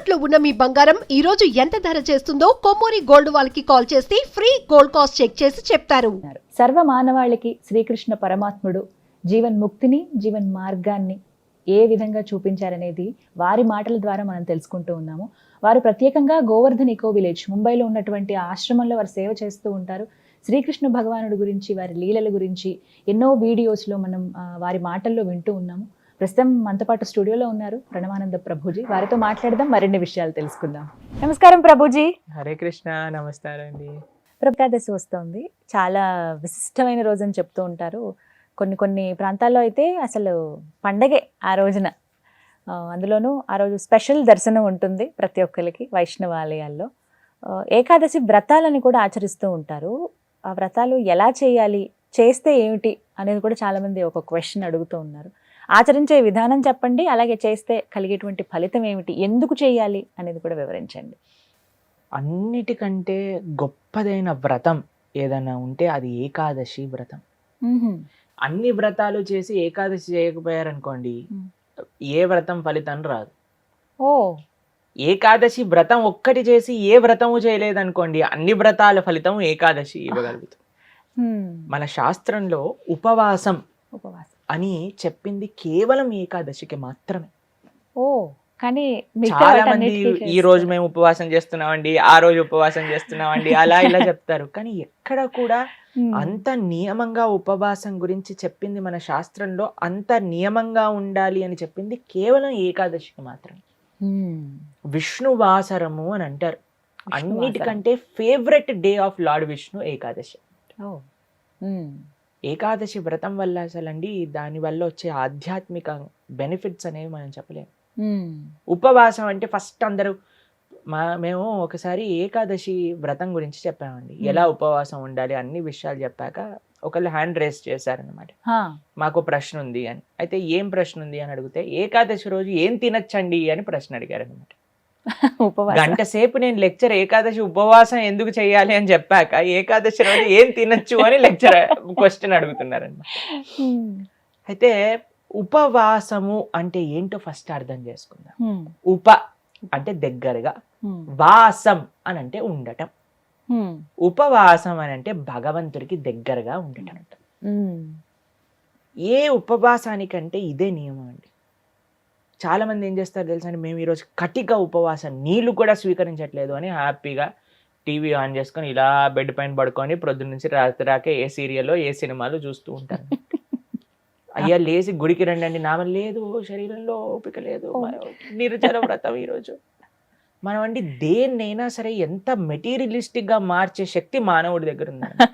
తాకట్టులో ఉన్న మీ బంగారం ఈ రోజు ఎంత ధర చేస్తుందో కొమ్మూరి గోల్డ్ వాళ్ళకి కాల్ చేస్తే ఫ్రీ గోల్డ్ కాస్ట్ చెక్ చేసి చెప్తారు. సర్వ మానవాళికి శ్రీకృష్ణ పరమాత్ముడు జీవన్ ముక్తిని, జీవన్ మార్గాన్ని ఏ విధంగా చూపించారనేది వారి మాటల ద్వారా మనం తెలుసుకుంటూ ఉన్నాము. వారు ప్రత్యేకంగా గోవర్ధన్ ఈకో విలేజ్ ముంబైలో ఉన్నటువంటి ఆశ్రమంలో వారు సేవ చేస్తూ ఉంటారు. శ్రీకృష్ణ భగవానుడి గురించి, వారి లీలల గురించి ఎన్నో వీడియోస్లో మనం వారి మాటల్లో వింటూ ఉన్నాము. ప్రస్తుతం మనతో పాటు స్టూడియోలో ఉన్నారు ప్రణవానంద ప్రభుజీ. వారితో మాట్లాడదాం, మరిన్ని విషయాలు తెలుసుకుందాం. నమస్కారం ప్రభుజీ. హరే కృష్ణ. నమస్కారం అండి. ఏకాదశి వస్తుంది, చాలా విశిష్టమైన రోజు అని చెప్తూ ఉంటారు. కొన్ని ప్రాంతాల్లో అయితే అసలు పండగే ఆ రోజున. అందులోనూ ఆ రోజు స్పెషల్ దర్శనం ఉంటుంది ప్రతి ఒక్కరికి వైష్ణవ ఆలయాల్లో. ఏకాదశి వ్రతాలని కూడా ఆచరిస్తూ ఉంటారు. ఆ వ్రతాలు ఎలా చేయాలి, చేస్తే ఏమిటి అనేది కూడా చాలామంది ఒక క్వశ్చన్ అడుగుతూ ఉన్నారు. ఆచరించే విధానం చెప్పండి, అలాగే చేస్తే కలిగేటువంటి ఫలితం ఏమిటి, ఎందుకు చేయాలి అనేది కూడా వివరించండి. అన్నిటికంటే గొప్పదైన వ్రతం ఏదైనా ఉంటే అది ఏకాదశి వ్రతం. అన్ని వ్రతాలు చేసి ఏకాదశి చేయకపోయారనుకోండి, ఏ వ్రతం ఫలితం రాదు. ఓ, ఏకాదశి వ్రతం ఒక్కటి చేసి ఏ వ్రతము చేయలేదనుకోండి, అన్ని వ్రతాల ఫలితం ఏకాదశి ఇవ్వగలుగుతాం. మన శాస్త్రంలో ఉపవాసం అని చెప్పింది కేవలం ఏకాదశికి మాత్రమే. ఓ, కానీ చాలా మంది ఈ రోజు మేము ఉపవాసం చేస్తున్నామండి, ఆ రోజు ఉపవాసం చేస్తున్నామండి, అలా ఇలా చెప్తారు. కానీ ఎక్కడ కూడా అంత నియమంగా ఉపవాసం గురించి చెప్పింది మన శాస్త్రంలో, అంత నియమంగా ఉండాలి అని చెప్పింది కేవలం ఏకాదశికి మాత్రమే. విష్ణువాసరము అని అంటారు. అన్నిటికంటే favourite day of lord Vishnu Ekadashi. Ekadashi వ్రతం వల్ల అసలండి దాని వల్ల వచ్చే ఆధ్యాత్మిక బెనిఫిట్స్ అనేవి మనం చెప్పలేము. ఉపవాసం అంటే ఫస్ట్ అందరూ మేము ఒకసారి ఏకాదశి వ్రతం గురించి చెప్పామండి, ఎలా ఉపవాసం ఉండాలి అన్ని విషయాలు చెప్పాక ఒకళ్ళు హ్యాండ్ రేస్ చేశారనమాట, మాకు ప్రశ్న ఉంది అని. అయితే ఏం ప్రశ్న ఉంది అని అడిగితే, ఏకాదశి రోజు ఏం తినచ్చండి అని ప్రశ్న అడిగారు అనమాట. గంట సేపు నేను లెక్చర్ ఏకాదశి ఉపవాసం ఎందుకు చేయాలి అని చెప్పాక ఏకాదశి రోజు ఏం తినచ్చు అని లెక్చర్ క్వశ్చన్ అడుగుతున్నారనమాట. అయితే ఉపవాసము అంటే ఏంటో ఫస్ట్ అర్థం చేసుకుందాం. ఉప అంటే దగ్గరగా, వాసం అని అంటే ఉండటం. ఉపవాసం అని అంటే భగవంతుడికి దగ్గరగా ఉండటం. ఏ ఉపవాసానికంటే ఇదే నియమం అండి. చాలా మంది ఏం చేస్తారు తెలుసా అండి, మేము ఈరోజు కటిక ఉపవాసం, నీళ్లు కూడా స్వీకరించట్లేదు అని హ్యాపీగా టీవీ ఆన్ చేసుకొని ఇలా బెడ్ పైన పడుకొని ప్రొద్దున నుంచి రాత్రి రాకే ఏ సీరియల్లో ఏ సినిమాలు చూస్తూ ఉంటారు. అయ్యా లేచి గుడికి రండి అండి, నామం లేదు, శరీరంలో ఓపిక లేదు, నిర్జల వ్రతం ఈరోజు. మనం అండి దేన్నైనా సరే ఎంత మెటీరియలిస్టిక్ గా మార్చే శక్తి మానవుడి దగ్గర ఉందండి.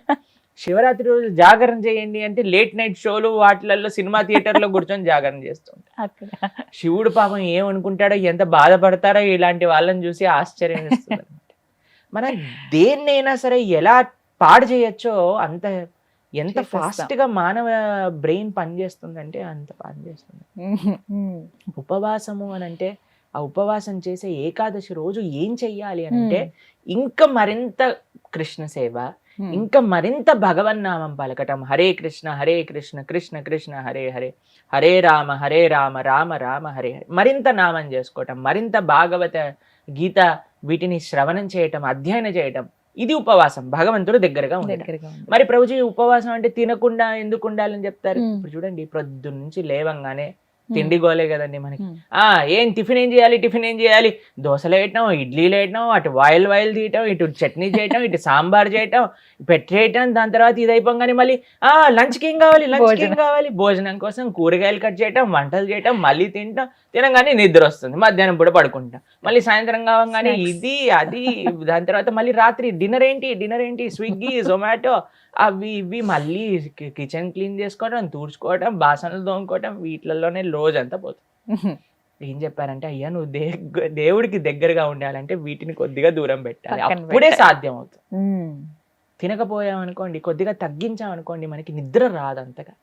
శివరాత్రి రోజు జాగరణ చేయండి అంటే లేట్ నైట్ షోలు వాటిలలో సినిమా థియేటర్లో కూర్చొని జాగరణ చేస్తుంటారు. శివుడు పాపం ఏమనుకుంటాడో, ఎంత బాధపడతారో ఇలాంటి వాళ్ళని చూసి ఆశ్చర్యం వేస్తుంది అనమాట. మనం దేన్నైనా సరే ఎలా పాడు చేయొచ్చో అంత, ఎంత ఫాస్ట్ గా మానవ బ్రెయిన్ పనిచేస్తుందంటే అంత పనిచేస్తుంది. ఉపవాసము అని అంటే, ఆ ఉపవాసం చేసే ఏకాదశి రోజు ఏం చెయ్యాలి అని అంటే, ఇంకా మరింత కృష్ణ సేవ, ఇంకా మరింత భగవన్నామం పలకటం. హరే కృష్ణ కృష్ణ కృష్ణ హరే హరే, హరే రామ రామ రామ హరే హరే. మరింత నామం చేసుకోవటం, మరింత భాగవత గీత వీటిని శ్రవణం చేయటం, అధ్యయనం చేయటం. ఇది ఉపవాసం, భగవంతుడు దగ్గరగా ఉండటం. మరి ప్రభుజీ ఉపవాసం అంటే తినకుండా ఎందుకు ఉండాలని చెప్తారు? ఇప్పుడు చూడండి, ప్రొద్దున నుంచి లేవంగానే తిండి గోలే కదండి మనకి. ఏం టిఫిన్ ఏం చేయాలి, దోశలు వేయటం, ఇడ్లీలు వేయటం, అటు వాయిల్ తీయటం, ఇటు చట్నీ చేయటం, ఇటు సాంబార్ చేయటం, పెట్టేయటం. దాని తర్వాత ఇది అయిపోగానే మళ్ళీ లంచ్కి ఏం కావాలి, భోజనం కోసం కూరగాయలు కట్ చేయటం, వంటలు చేయటం, మళ్ళీ తినగానే నిద్ర వస్తుంది, మధ్యాహ్నం పూట పడుకుంటాం, మళ్ళీ సాయంత్రం కావగానే ఇది అది. దాని తర్వాత మళ్ళీ రాత్రి డిన్నర్ ఏంటి, స్విగ్గీ, జొమాటో, అవి ఇవి, మళ్ళీ కిచెన్ క్లీన్ చేసుకోవడం, తూడ్చుకోవడం, బాసనలు తోముకోవడం, వీటిలలోనే రోజంతా పోతుంది. ఏం చెప్పారంటే, అయ్యా నువ్వు దేవుడికి దగ్గరగా ఉండాలంటే వీటిని కొద్దిగా దూరం పెట్టాలి, అప్పుడే సాధ్యం అవుతుంది. తినకపోయామనుకోండి, కొద్దిగా తగ్గించామనుకోండి, మనకి నిద్ర రాదు అంతగా.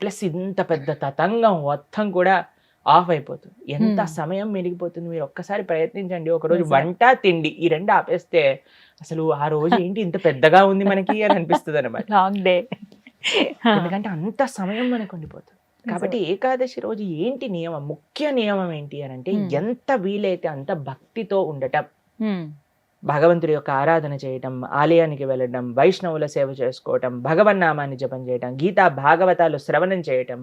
ప్లస్ ఇంత పెద్ద తతంగం మొత్తం కూడా ఆఫ్ అయిపోతుంది, ఎంత సమయం మెరిగిపోతుంది. మీరు ఒక్కసారి ప్రయత్నించండి, ఒకరోజు వంట తిండి ఈ రెండు ఆపేస్తే అసలు ఆ రోజు ఏంటి ఇంత పెద్దగా ఉంది మనకి అని అనిపిస్తుంది అనమాట. Long day. ఎందుకంటే అంత సమయం మనకు ఉండిపోతుంది. కాబట్టి ఏకాదశి రోజు ఏంటి నియమం, ముఖ్య నియమం ఏంటి అని అంటే ఎంత వీలైతే అంత భక్తితో ఉండటం, భగవంతుడి యొక్క ఆరాధన చేయటం, ఆలయానికి వెళ్ళడం, వైష్ణవుల సేవ చేసుకోవటం, భగవన్నామాన్ని జపం చేయటం, గీతా భాగవతాలు శ్రవణం చేయటం,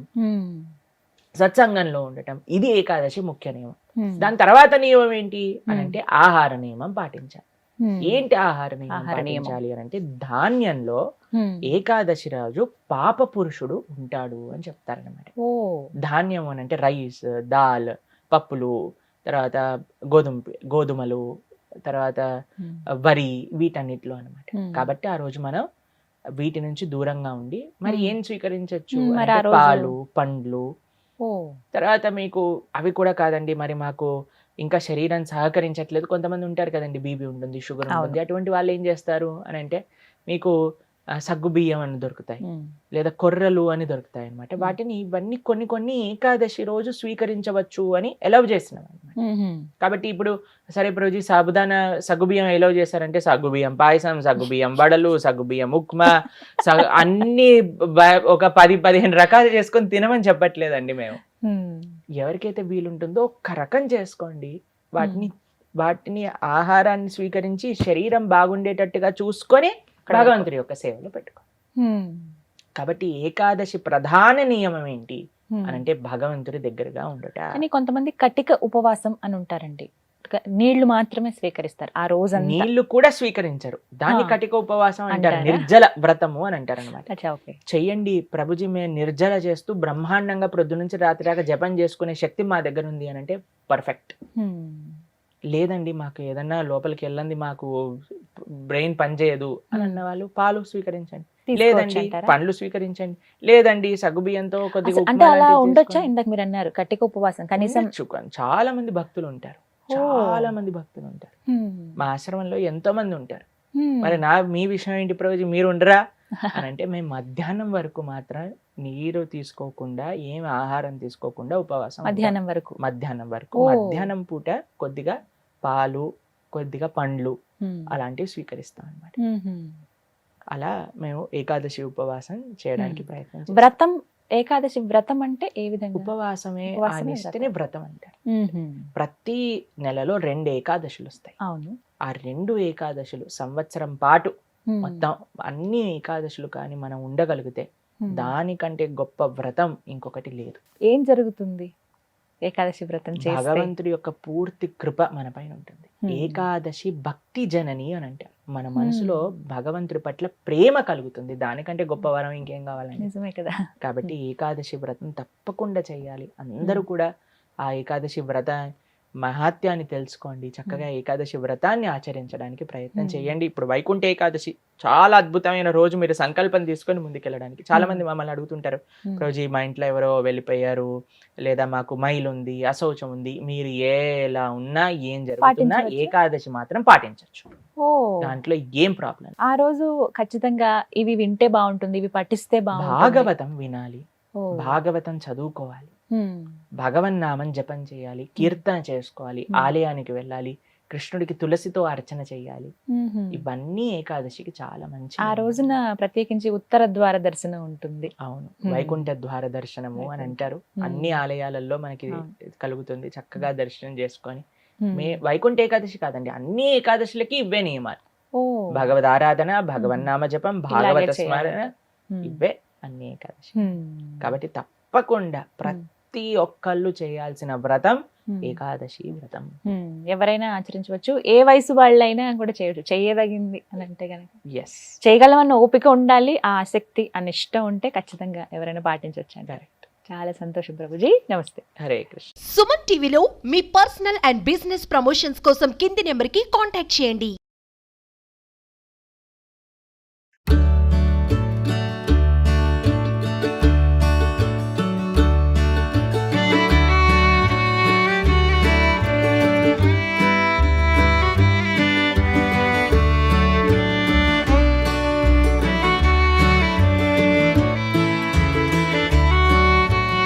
సత్సంగంలో ఉండటం, ఇది ఏకాదశి ముఖ్య నియమం. దాని తర్వాత నియమం ఏంటి అని అంటే ఆహార నియమం పాటించాలి. ఏంటి ఆహార నియమం పాటించాలి అని అంటే ధాన్యంలో ఏకాదశి రోజు పాప పురుషుడు ఉంటాడు అని చెప్తారనమాట. ధాన్యం అని అంటే రైస్, దాల్, పప్పులు, తర్వాత గోధుమలు, తర్వాత వరి, వీటన్నిటిలో అనమాట. కాబట్టి ఆ రోజు మనం వీటి నుంచి దూరంగా ఉండి మరి ఏం స్వీకరించవచ్చు, పాలు, పండ్లు. తర్వాత మీకు అవి కూడా కాదండి, మరి మాకు ఇంకా శరీరం సహకరించట్లేదు, కొంతమంది ఉంటారు కదండి, బీపీ ఉంటుంది, షుగర్ ఉంటుంది, అటువంటి వాళ్ళు ఏం చేస్తారు అని అంటే మీకు సగ్గు బియ్యం అని దొరుకుతాయి, లేదా కొర్రలు అని దొరుకుతాయి అనమాట. వాటిని ఇవన్నీ కొన్ని ఏకాదశి రోజు స్వీకరించవచ్చు అని ఎలవ్ చేసినాం అనమాట. కాబట్టి ఇప్పుడు సరే రోజు సాబుదానా సగ్గుబియ్యం ఎలవ్ చేశారంటే సగ్గుబియ్యం పాయసం, సగ్గుబియ్యం వడలు, సగ్గుబియ్యం ఉప్మా, అన్ని ఒక 10-15 రకాలు చేసుకొని తినమని చెప్పట్లేదండి మేము. ఎవరికైతే వీలుంటుందో ఒక్క రకం చేసుకోండి, వాటిని ఆహారాన్ని స్వీకరించి శరీరం బాగుండేటట్టుగా చూసుకొని భగవంతుడి యొక్క సేవలో పెట్టుకో. కాబట్టి ఏకాదశి ప్రధాన నియమం ఏంటి అని అంటే భగవంతుడి దగ్గరగా ఉండట. అని కొంతమంది కటిక ఉపవాసం అని ఉంటారండి, నీళ్లు మాత్రమే స్వీకరిస్తారు ఆ రోజు, నీళ్లు కూడా స్వీకరించరు, దాన్ని కటిక ఉపవాసం అంటారు, నిర్జల వ్రతము అని అంటారు అనమాట. చెయ్యండి ప్రభుజీ, మేము నిర్జల చేస్తూ బ్రహ్మాండంగా ప్రొద్దు నుంచి రాత్రి దాకా జపం చేసుకునే శక్తి మా దగ్గర ఉంది అని అంటే పర్ఫెక్ట్. లేదండి మాకు ఏదన్నా లోపలికి వెళ్ళండి, మాకు బ్రెయిన్ పనిచేయదు అని అన్న వాళ్ళు పాలు స్వీకరించండి, లేదండి పండ్లు స్వీకరించండి, లేదండి సగ్గుబియ్యంతో కొద్దిగా ఉండొచ్చా. ఇందాక మీరు అన్నారు కటిక ఉపవాసం కనీసం. చాలా మంది భక్తులు ఉంటారు, చాలా మంది భక్తులు ఉంటారు, మా ఆశ్రమంలో ఎంతో మంది ఉంటారు. మరి మీ విషయం ఏంటి ప్రభుజీ, మీరు ఉండరా అని అంటే మేము మధ్యాహ్నం వరకు మాత్రం నీరు తీసుకోకుండా, ఏం ఆహారం తీసుకోకుండా ఉపవాసం. మధ్యాహ్నం వరకు మధ్యాహ్నం పూట కొద్దిగా పాలు, కొద్దిగా పండ్లు అలాంటివి స్వీకరిస్తాం అన్నమాట. అలా మేము ఏకాదశి ఉపవాసం చేయడానికి ప్రయత్నం చేస్తాం. వ్రతం, ఏకాదశి వ్రతం అంటే ఏ విధంగా? ఉపవాసమే ఆనిస్తేనే వ్రతం అంటారు. ప్రతి నెలలో 2 ఏకాదశులు వస్తాయి. అవును. ఆ 2 ఏకాదశులు సంవత్సరం పాటు మొత్తం అన్ని ఏకాదశులు కానీ మనం ఉండగలిగితే దానికంటే గొప్ప వ్రతం ఇంకొకటి లేదు. ఏం జరుగుతుంది ఏకాదశి వ్రతం చేస్తే? భగవంతుడి యొక్క పూర్తి కృప మన పైన ఉంటుంది. ఏకాదశి భక్తి జనని అని అంటారు. మన మనసులో భగవంతుడి పట్ల ప్రేమ కలుగుతుంది, దానికంటే గొప్ప వరం ఇంకేం కావాలండి. నిజమే కదా. కాబట్టి ఏకాదశి వ్రతం తప్పకుండా చేయాలి. అందరూ కూడా ఆ ఏకాదశి వ్రత మహాత్యాన్ని తెలుసుకోండి, చక్కగా ఏకాదశి వ్రతాన్ని ఆచరించడానికి ప్రయత్నం చేయండి. ఇప్పుడు వైకుంఠ ఏకాదశి చాలా అద్భుతమైన రోజు, మీరు సంకల్పం తీసుకొని ముందుకెళ్ళడానికి. చాలా మంది మమ్మల్ని అడుగుతుంటారు, రోజు మా ఇంట్లో ఎవరో వెళ్ళిపోయారు, లేదా మాకు మైలు ఉంది, అశౌచం ఉంది, మీరు ఎలా ఉన్నా ఏం జరుగుతున్నా ఏకాదశి మాత్రం పాటించవచ్చు, దాంట్లో ఏం ప్రాబ్లం. ఆ రోజు ఖచ్చితంగా ఇవి వింటే బాగుంటుంది, ఇవి పఠిస్తే బాగుంటుంది. భాగవతం వినాలి, భాగవతం చదువుకోవాలి, భగవన్నామం జపం చేయాలి, కీర్తన చేసుకోవాలి, ఆలయానికి వెళ్ళాలి, కృష్ణుడికి తులసితో అర్చన చేయాలి. ఇవన్నీ ఏకాదశికి చాలా మంచి. ఆ రోజున ప్రత్యేకించి ఉత్తర ద్వార దర్శనం ఉంటుంది. అవును, వైకుంఠ ద్వార దర్శనము అని అంటారు. అన్ని ఆలయాలలో మనకి కలుగుతుంది. చక్కగా దర్శనం చేసుకొని వైకుంఠ ఏకాదశి కాదండి, అన్ని ఏకాదశులకి ఇవే నియమాలు. భగవద్ ఆరాధన, భగవన్నామ జపం, భాగవత స్మరణ, ఇవే అన్ని ఏకాదశి. కాబట్టి తప్పకుండా ప్రతి ఒక్కళ్ళు చేయాల్సిన వ్రతం ఏకాదశి వ్రతం. ఎవరైనా ఆచరించవచ్చు, ఏ వయసు వాళ్ళైనా కూడా చేయవచ్చు, చేయదగింది అని అంటే కనుక. ఎస్, చేయగలమన్న ఓపిక ఉండాలి, ఆ ఆసక్తి, ఆ నిష్ట ఉంటే ఖచ్చితంగా ఎవరైనా పాటించవచ్చు అండి. కరెక్ట్. చాలా సంతోషం ప్రభుజీ, నమస్తే. హరే కృష్ణ. సుమన్ టీవీలో మీ పర్సనల్ అండ్ బిజినెస్ ప్రమోషన్స్ కోసం కింది నెంబర్కి కాంటాక్ట్ చేయండి.